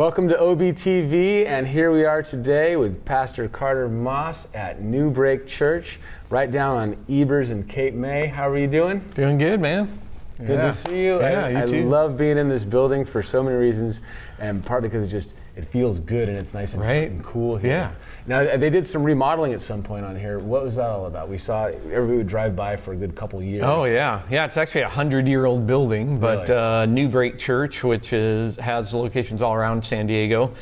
Welcome to OBtv, and here we are today with Pastor Carter Moss at Newbreak Church, right down on Ebers and Cape May. How are you doing? Doing good, man. Good to see you. Yeah, you too. I love being in this building for so many reasons, and partly because it feels good and it's nice and cool here. Yeah. Now, they did some remodeling at some point on here. What was that all about? We saw everybody would drive by for a good couple years. Oh, yeah. Yeah, it's actually a 100-year-old building, but Really? Newbreak Church, which has locations all around San Diego.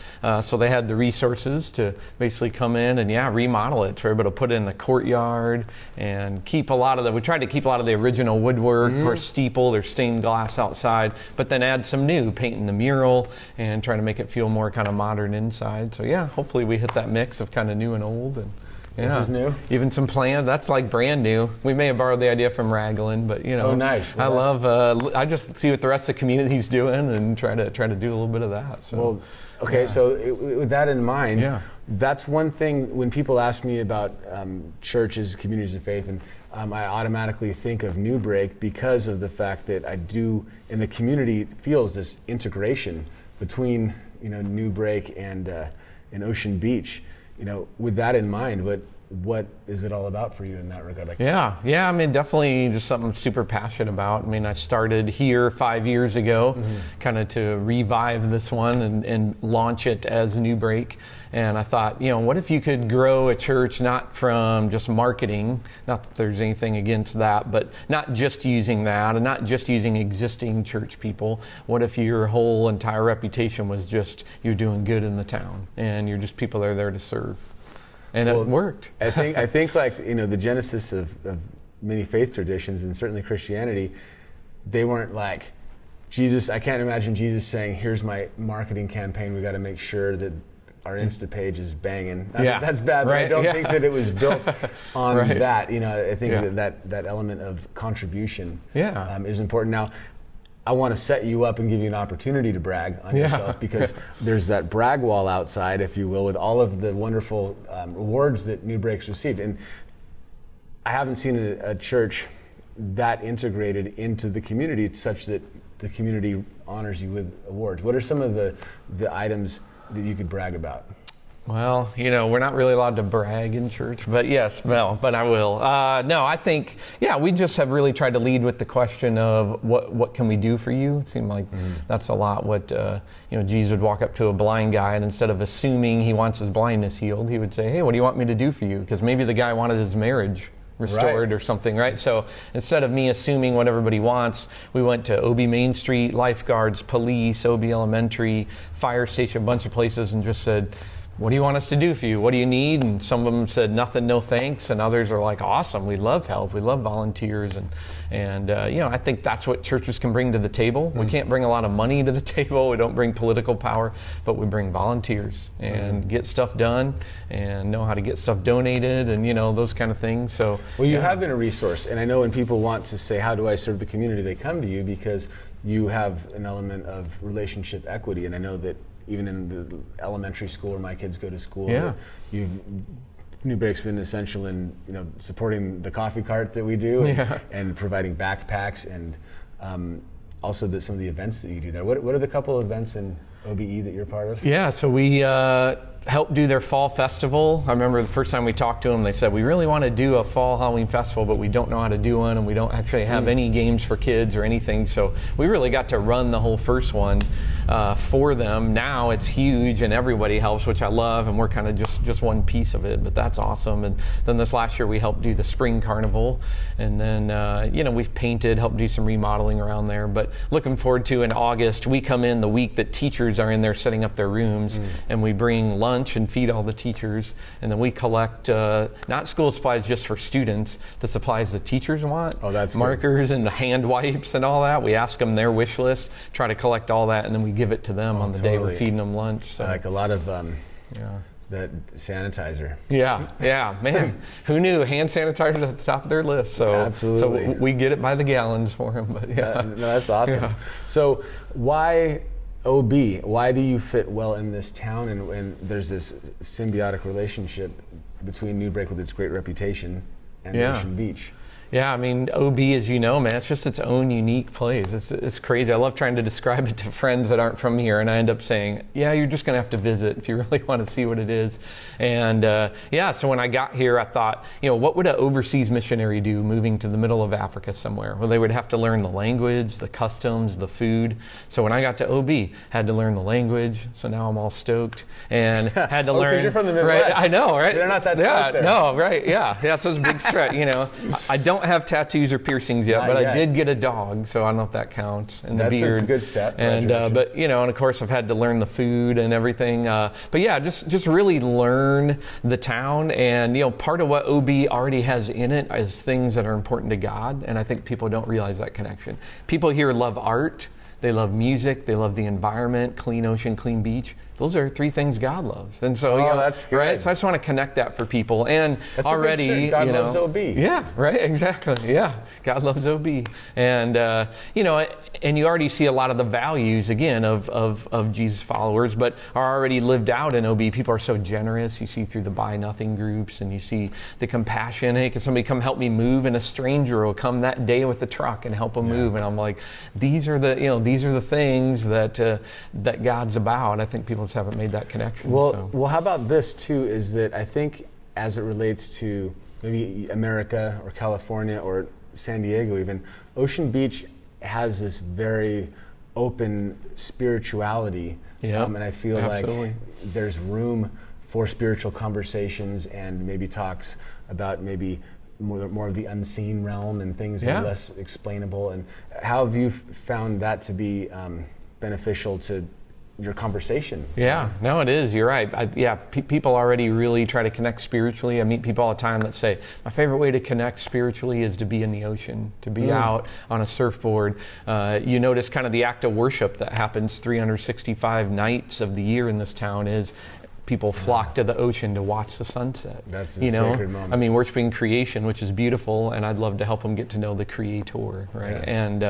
So they had the resources to basically come in and, remodel it. We're able to put it in the courtyard and keep we tried to keep a lot of the original woodwork, or steeple, or stained glass outside, but then add some new, painting the mural and trying to make it feel more kind of modern inside. So hopefully we hit that mix of kind of new and old. And this is new? Even some plans. That's like brand new. We may have borrowed the idea from Raglan, but Oh, nice. Well, I just see what the rest of the community's doing and try to do a little bit of that. So. Well, okay, so with that in mind, that's one thing when people ask me about churches, communities of faith, and I automatically think of Newbreak because of the fact that I do, in the community, feels this integration between Newbreak and Ocean Beach. With that in mind, what is it all about for you in that regard? I mean, definitely just something I'm super passionate about. I mean, I started here 5 years ago, kind of to revive this one and launch it as Newbreak. And I thought, what if you could grow a church not from just marketing, not that there's anything against that, but not just using that and not just using existing church people. What if your whole entire reputation was just you're doing good in the town and you're just people that are there to serve? And it worked. I think like, the genesis of many faith traditions, and certainly Christianity, they weren't like, Jesus, I can't imagine Jesus saying, here's my marketing campaign, we got to make sure that our Insta page is banging. That's bad, but I don't think that it was built on that. I think that element of contribution is important. Now, I want to set you up and give you an opportunity to brag on yourself, because there's that brag wall outside, if you will, with all of the wonderful awards that Newbreak's received. And I haven't seen a church that integrated into the community such that the community honors you with awards. What are some of the items that you could brag about? Well, we're not really allowed to brag in church, but but I will. No, I think, we just have really tried to lead with the question of what can we do for you? It seemed like that's a lot what, Jesus would walk up to a blind guy, and instead of assuming he wants his blindness healed, he would say, hey, what do you want me to do for you? Because maybe the guy wanted his marriage restored or something, right? So instead of me assuming what everybody wants, we went to OB Main Street, lifeguards, police, OB Elementary, fire station, a bunch of places, and just said, what do you want us to do for you? What do you need? And some of them said nothing, no thanks. And others are like, awesome, we love help, we love volunteers. And I think that's what churches can bring to the table. We can't bring a lot of money to the table. We don't bring political power, but we bring volunteers and get stuff done and know how to get stuff donated and, those kind of things. So, well, you have been a resource. And I know when people want to say, how do I serve the community? They come to you because you have an element of relationship equity. And I know that even in the elementary school where my kids go to school, Newbreak's been essential in supporting the coffee cart that we do and providing backpacks and also some of the events that you do there. What are the couple of events in OBE that you're part of? Yeah, so we helped do their fall festival. I remember the first time we talked to them, they said, we really want to do a fall Halloween festival, but we don't know how to do one, and we don't actually have any games for kids or anything. So we really got to run the whole first one for them. Now it's huge and everybody helps, which I love, and we're kind of just one piece of it, but that's awesome. And then this last year we helped do the spring carnival, and then we've painted, helped do some remodeling around there. But looking forward to in August, we come in the week that teachers are in there setting up their rooms, and we bring lunch and feed all the teachers, and then we collect not school supplies just for students, the supplies the teachers want. Oh, that's markers good. And hand wipes and all that. We ask them their wish list, try to collect all that, and then we give it to them on the day we're feeding them lunch. So like a lot of that sanitizer. Yeah, man. Who knew hand sanitizer at the top of their list? So absolutely. So we get it by the gallons for them. But that's awesome. Yeah. So why OB? Why do you fit well in this town? And there's this symbiotic relationship between Newbreak with its great reputation and Ocean Beach. Yeah, I mean, OB, as you know, man, it's just its own unique place. It's crazy. I love trying to describe it to friends that aren't from here, and I end up saying, yeah, you're just going to have to visit if you really want to see what it is. And yeah, so when I got here, I thought, what would an overseas missionary do moving to the middle of Africa somewhere? Well, they would have to learn the language, the customs, the food. So when I got to OB, had to learn the language. So now I'm all stoked, and had to learn. You're from the Midwest. Right, I know, right? They're not that stoked there. No, right? Yeah. So it's a big stretch. I don't have tattoos or piercings yet, but I did get a dog, so I don't know if that counts. And the beard. That's a good step. And but and of course I've had to learn the food and everything. But yeah, just really learn the town. And part of what OB already has in it is things that are important to God. And I think people don't realize that connection. People here love art. They love music. They love the environment, clean ocean, clean beach. Those are 3 things God loves. And so, that's good. Right? So I just want to connect that for people. And that's already, God loves OB. Yeah, right, exactly. Yeah, God loves OB. And, and you already see a lot of the values, again, of Jesus followers, but are already lived out in OB. People are so generous. You see through the Buy Nothing groups, and you see the compassion. Hey, can somebody come help me move? And a stranger will come that day with a truck and help them move. And I'm like, these are the things that God's about. I think people just haven't made that connection. Well, how about this too, is that I think as it relates to maybe America or California or San Diego even, Ocean Beach has this very open spirituality. And I feel like there's room for spiritual conversations and maybe talks about maybe more of the unseen realm and things that are less explainable. And how have you found that to be beneficial to your conversation? Yeah, no, it is. You're right. People already really try to connect spiritually. I meet people all the time that say, my favorite way to connect spiritually is to be in the ocean, to be out on a surfboard. You notice kind of the act of worship that happens 365 nights of the year in this town is people flock to the ocean to watch the sunset. That's a sacred moment. I mean, worshiping creation, which is beautiful, and I'd love to help them get to know the Creator, right? And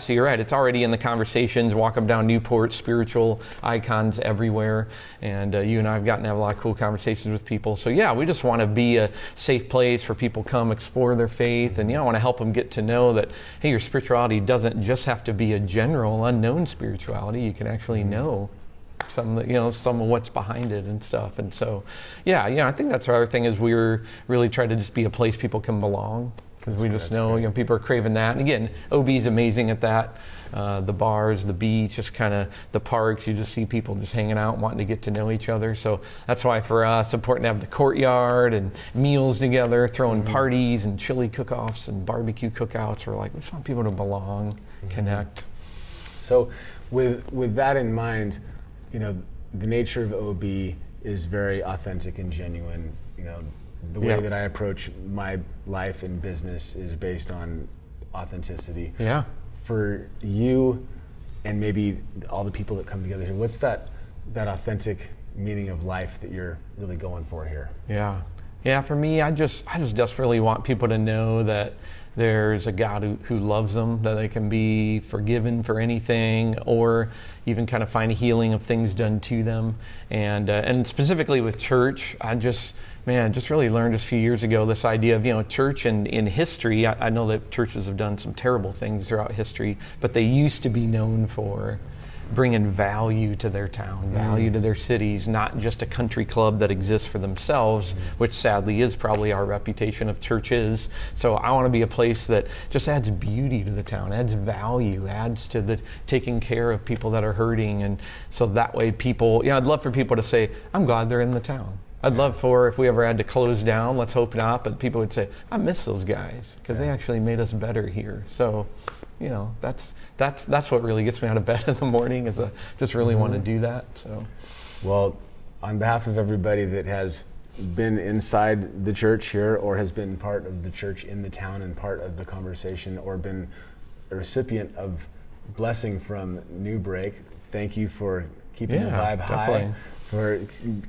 so you're right. It's already in the conversations. Walk up down Newport, spiritual icons everywhere, and you and I have gotten to have a lot of cool conversations with people. So yeah, we just want to be a safe place for people to come explore their faith, and I want to help them get to know that, hey, your spirituality doesn't just have to be a general, unknown spirituality. You can actually know some of what's behind it and stuff. And so, I think that's our other thing is we're really trying to just be a place people can belong, because we just know, people are craving that. And again, OB is amazing at that. The bars, the beach, just kind of the parks, you just see people just hanging out, wanting to get to know each other. So that's why for us, it's important to have the courtyard and meals together, throwing parties and chili cook-offs and barbecue cookouts. We're like, we just want people to belong, connect. So with that in mind, the nature of OB is very authentic and genuine. The way that I approach my life and business is based on authenticity. Yeah. For you and maybe all the people that come together here, what's that authentic meaning of life that you're really going for here? Yeah, for me, I just desperately want people to know that there's a God who loves them, that they can be forgiven for anything, or even kind of find a healing of things done to them. And specifically with church, I just really learned just a few years ago this idea of, church and in history. I know that churches have done some terrible things throughout history, but they used to be known for bringing value to their town, value to their cities, not just a country club that exists for themselves, which sadly is probably our reputation of churches. So I want to be a place that just adds beauty to the town, adds value, adds to the taking care of people that are hurting. And so that way people, I'd love for people to say, I'm glad they're in the town. I'd love for, if we ever had to close down, let's hope not, but people would say, I miss those guys because they actually made us better here. So that's what really gets me out of bed in the morning, is I just really want to do that. So, well, on behalf of everybody that has been inside the church here, or has been part of the church in the town and part of the conversation, or been a recipient of blessing from Newbreak, thank you for keeping the vibe high, for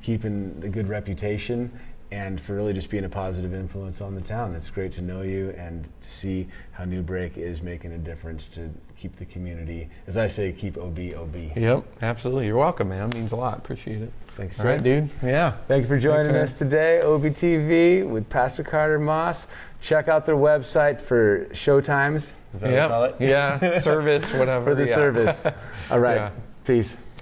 keeping the good reputation, and for really just being a positive influence on the town. It's great to know you and to see how Newbreak is making a difference to keep the community, as I say, keep OB OB. Yep, absolutely. You're welcome, man. It means a lot. Appreciate it. Thanks, All right, dude. Yeah. Thank you for joining Thanks, us today, OBtv with Pastor Carter Moss. Check out their website for showtimes. Is that what you call it? Yeah. Service, whatever. For the service. All right. Yeah. Peace.